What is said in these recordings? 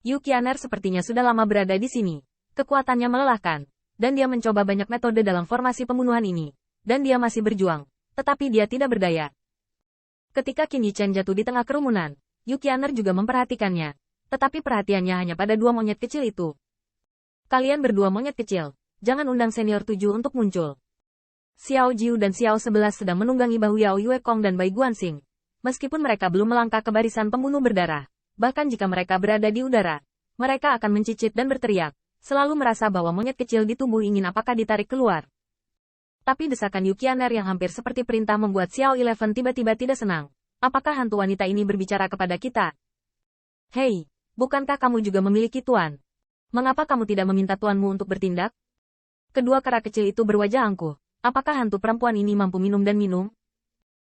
Yu Qianer sepertinya sudah lama berada di sini. Kekuatannya melelahkan, dan dia mencoba banyak metode dalam formasi pembunuhan ini. Dan dia masih berjuang, tetapi dia tidak berdaya. Ketika Qin Yichen jatuh di tengah kerumunan, Yu Qianer juga memperhatikannya. Tetapi perhatiannya hanya pada dua monyet kecil itu. Kalian berdua monyet kecil, jangan undang senior 7 untuk muncul. Xiao Jiu dan Xiao 11 sedang menunggangi bahu Yao Yuekong dan Bai Guanxing. Meskipun mereka belum melangkah ke barisan pembunuh berdarah, bahkan jika mereka berada di udara, mereka akan mencicit dan berteriak, selalu merasa bahwa monyet kecil di tubuh ingin apakah ditarik keluar. Tapi desakan Yu Qianer yang hampir seperti perintah membuat Xiao 11 tiba-tiba tidak senang. Apakah hantu wanita ini berbicara kepada kita? Hei, bukankah kamu juga memiliki tuan? Mengapa kamu tidak meminta tuanmu untuk bertindak? Kedua kera kecil itu berwajah angkuh. Apakah hantu perempuan ini mampu minum dan minum?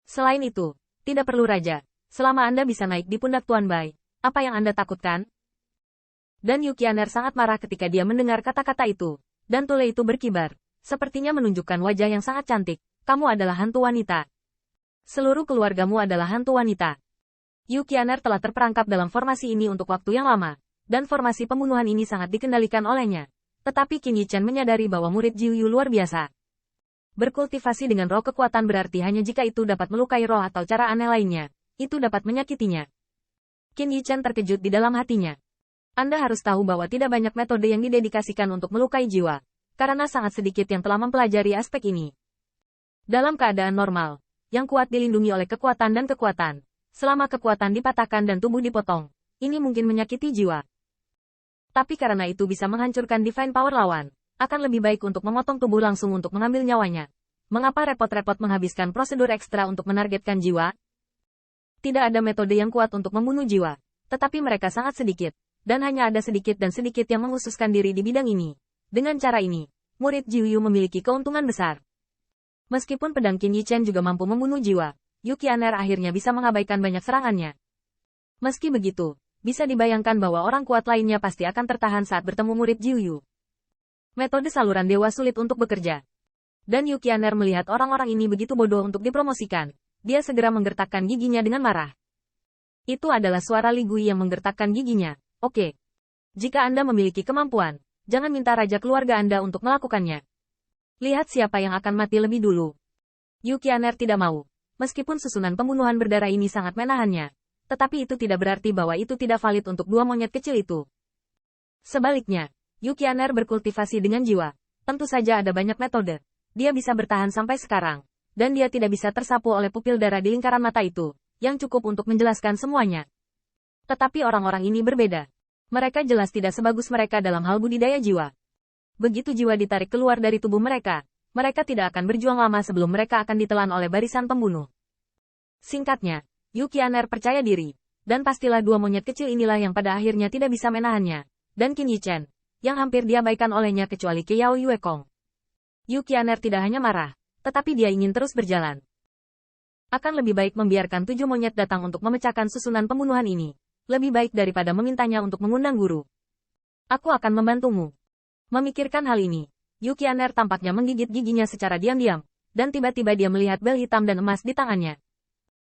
Selain itu, tidak perlu raja. Selama Anda bisa naik di pundak Tuan Bai, apa yang Anda takutkan? Dan Yu Qianer sangat marah ketika dia mendengar kata-kata itu. Dan tule itu berkibar, sepertinya menunjukkan wajah yang sangat cantik. Kamu adalah hantu wanita. Seluruh keluargamu adalah hantu wanita. Yu Qianer telah terperangkap dalam formasi ini untuk waktu yang lama, dan formasi pembunuhan ini sangat dikendalikan olehnya. Tetapi Qin Yichen menyadari bahwa murid Jiu Yu luar biasa. Berkultivasi dengan roh kekuatan berarti hanya jika itu dapat melukai roh atau cara aneh lainnya, itu dapat menyakitinya. Qin Yichen terkejut di dalam hatinya. Anda harus tahu bahwa tidak banyak metode yang didedikasikan untuk melukai jiwa, karena sangat sedikit yang telah mempelajari aspek ini. Dalam keadaan normal, yang kuat dilindungi oleh kekuatan dan kekuatan, selama kekuatan dipatahkan dan tubuh dipotong, ini mungkin menyakiti jiwa. Tapi karena itu bisa menghancurkan divine power lawan, akan lebih baik untuk memotong tubuh langsung untuk mengambil nyawanya. Mengapa repot-repot menghabiskan prosedur ekstra untuk menargetkan jiwa? Tidak ada metode yang kuat untuk membunuh jiwa, tetapi mereka sangat sedikit, dan hanya ada sedikit dan sedikit yang menghususkan diri di bidang ini. Dengan cara ini, murid Jiu Yu memiliki keuntungan besar. Meskipun pedang Qin Yichen juga mampu membunuh jiwa, Yu Qianer akhirnya bisa mengabaikan banyak serangannya. Meski begitu, bisa dibayangkan bahwa orang kuat lainnya pasti akan tertahan saat bertemu murid Jiu Yu. Metode saluran dewa sulit untuk bekerja. Dan Yu Qianer melihat orang-orang ini begitu bodoh untuk dipromosikan. Dia segera menggertakkan giginya dengan marah. Itu adalah suara Li Gui yang menggertakkan giginya. Oke. Jika Anda memiliki kemampuan, jangan minta raja keluarga Anda untuk melakukannya. Lihat siapa yang akan mati lebih dulu. Yu Qianer tidak mau. Meskipun susunan pembunuhan berdarah ini sangat menahannya. Tetapi itu tidak berarti bahwa itu tidak valid untuk dua monyet kecil itu. Sebaliknya, Yu Qianer berkultivasi dengan jiwa. Tentu saja ada banyak metode. Dia bisa bertahan sampai sekarang. Dan dia tidak bisa tersapu oleh pupil darah di lingkaran mata itu, yang cukup untuk menjelaskan semuanya. Tetapi orang-orang ini berbeda. Mereka jelas tidak sebagus mereka dalam hal budidaya jiwa. Begitu jiwa ditarik keluar dari tubuh mereka, mereka tidak akan berjuang lama sebelum mereka akan ditelan oleh barisan pembunuh. Singkatnya, Yu Qianer percaya diri. Dan pastilah dua monyet kecil inilah yang pada akhirnya tidak bisa menahannya. Dan Qin Yichen, yang hampir diabaikan olehnya kecuali Yao Yuekong. Yu Qianer tidak hanya marah, tetapi dia ingin terus berjalan. Akan lebih baik membiarkan 7 monyet datang untuk memecahkan susunan pembunuhan ini. Lebih baik daripada memintanya untuk mengundang guru. Aku akan membantumu. Memikirkan hal ini, Yu Qianer tampaknya menggigit giginya secara diam-diam, dan tiba-tiba dia melihat bel hitam dan emas di tangannya.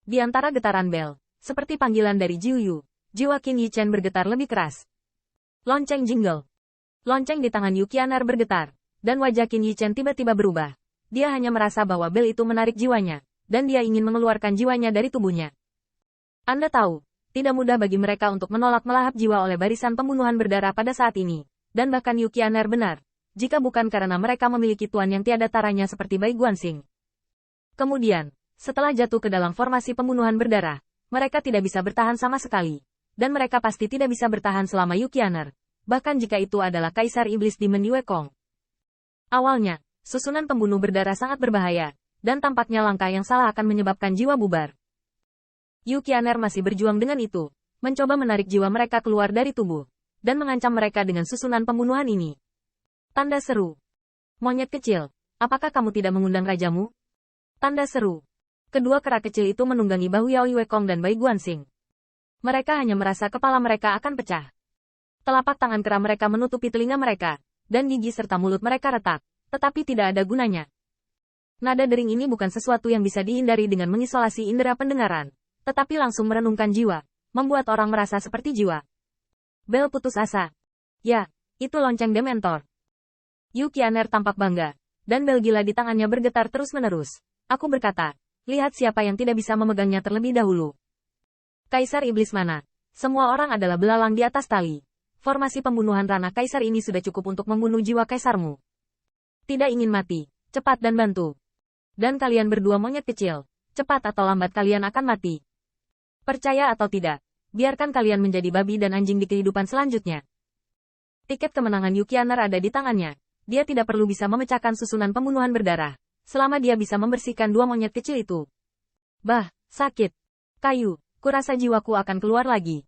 Di antara getaran bel, seperti panggilan dari Jiu Yu, jiwa Qin Yichen bergetar lebih keras. Lonceng jingle. Lonceng di tangan Yu Qianer bergetar, dan wajah Qin Yichen tiba-tiba berubah. Dia hanya merasa bahwa bel itu menarik jiwanya, dan dia ingin mengeluarkan jiwanya dari tubuhnya. Anda tahu, tidak mudah bagi mereka untuk menolak melahap jiwa oleh barisan pembunuhan berdarah pada saat ini. Dan bahkan Yu Qianer benar, jika bukan karena mereka memiliki tuan yang tiada taranya seperti Bai Guanxing. Kemudian, setelah jatuh ke dalam formasi pembunuhan berdarah, mereka tidak bisa bertahan sama sekali. Dan mereka pasti tidak bisa bertahan selama Yu Qianer, bahkan jika itu adalah Kaisar Iblis Demon Yuekong. Awalnya, susunan pembunuh berdarah sangat berbahaya, dan tampaknya langkah yang salah akan menyebabkan jiwa bubar. Yu Qianer masih berjuang dengan itu, mencoba menarik jiwa mereka keluar dari tubuh, dan mengancam mereka dengan susunan pembunuhan ini. Tanda seru. Monyet kecil, apakah kamu tidak mengundang rajamu? Tanda seru. Kedua kera kecil itu menunggangi bahu Yao Yuekong dan Bai Guanxing. Mereka hanya merasa kepala mereka akan pecah. Telapak tangan kera mereka menutupi telinga mereka, dan gigi serta mulut mereka retak, tetapi tidak ada gunanya. Nada dering ini bukan sesuatu yang bisa dihindari dengan mengisolasi indera pendengaran, tetapi langsung merenungkan jiwa, membuat orang merasa seperti jiwa. Bel putus asa. Ya, itu lonceng Dementor. Yu Qian'er tampak bangga, dan bel gila di tangannya bergetar terus-menerus. Aku berkata, lihat siapa yang tidak bisa memegangnya terlebih dahulu. Kaisar Iblis mana? Semua orang adalah belalang di atas tali. Formasi pembunuhan ranah kaisar ini sudah cukup untuk membunuh jiwa kaisarmu. Tidak ingin mati, cepat dan bantu. Dan kalian berdua monyet kecil, cepat atau lambat kalian akan mati. Percaya atau tidak, biarkan kalian menjadi babi dan anjing di kehidupan selanjutnya. Tiket kemenangan Yu Qian'er ada di tangannya. Dia tidak perlu bisa memecahkan susunan pembunuhan berdarah, selama dia bisa membersihkan dua monyet kecil itu. Bah, sakit. Kayu, kurasa jiwaku akan keluar lagi.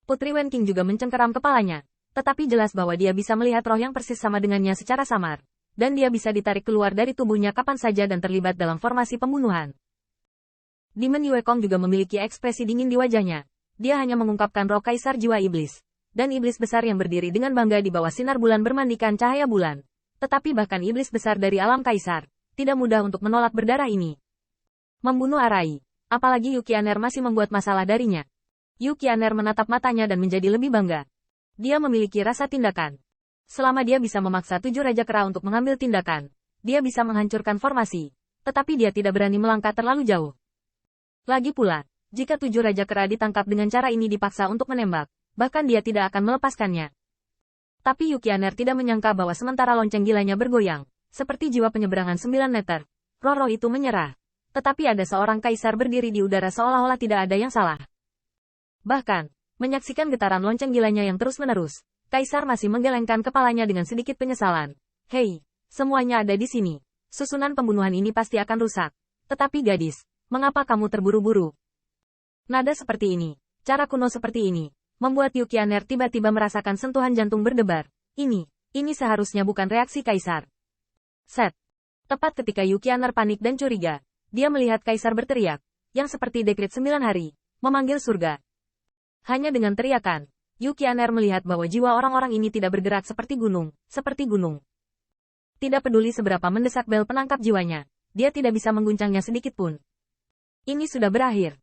Putri Wen Qing juga mencengkeram kepalanya, tetapi jelas bahwa dia bisa melihat roh yang persis sama dengannya secara samar, dan dia bisa ditarik keluar dari tubuhnya kapan saja dan terlibat dalam formasi pembunuhan. Demon Yue Kong juga memiliki ekspresi dingin di wajahnya. Dia hanya mengungkapkan roh kaisar jiwa iblis, dan iblis besar yang berdiri dengan bangga di bawah sinar bulan bermandikan cahaya bulan. Tetapi bahkan iblis besar dari alam kaisar, tidak mudah untuk menolak berdarah ini. Membunuh Arai, apalagi Yu Qian'er masih membuat masalah darinya. Yu Qian'er menatap matanya dan menjadi lebih bangga. Dia memiliki rasa tindakan. Selama dia bisa memaksa 7 Raja Kera untuk mengambil tindakan, dia bisa menghancurkan formasi, tetapi dia tidak berani melangkah terlalu jauh. Lagi pula, jika 7 Raja Kera ditangkap dengan cara ini dipaksa untuk menembak, bahkan dia tidak akan melepaskannya. Tapi Yu Qian'er tidak menyangka bahwa sementara lonceng gilanya bergoyang, seperti jiwa penyeberangan 9 meter, roh-roh itu menyerah. Tetapi ada seorang kaisar berdiri di udara seolah-olah tidak ada yang salah. Bahkan, menyaksikan getaran lonceng gilanya yang terus-menerus, kaisar masih menggelengkan kepalanya dengan sedikit penyesalan. Hei, semuanya ada di sini. Susunan pembunuhan ini pasti akan rusak. Tetapi gadis, mengapa kamu terburu-buru? Nada seperti ini, cara kuno seperti ini, membuat Yu Qian'er tiba-tiba merasakan sentuhan jantung berdebar. Ini seharusnya bukan reaksi kaisar. Set. Tepat ketika Yu Qian'er panik dan curiga, dia melihat kaisar berteriak, yang seperti dekret 9 hari, memanggil surga. Hanya dengan teriakan, Yu Qian'er melihat bahwa jiwa orang-orang ini tidak bergerak seperti gunung, Tidak peduli seberapa mendesak bel penangkap jiwanya, dia tidak bisa mengguncangnya sedikit pun. Ini sudah berakhir.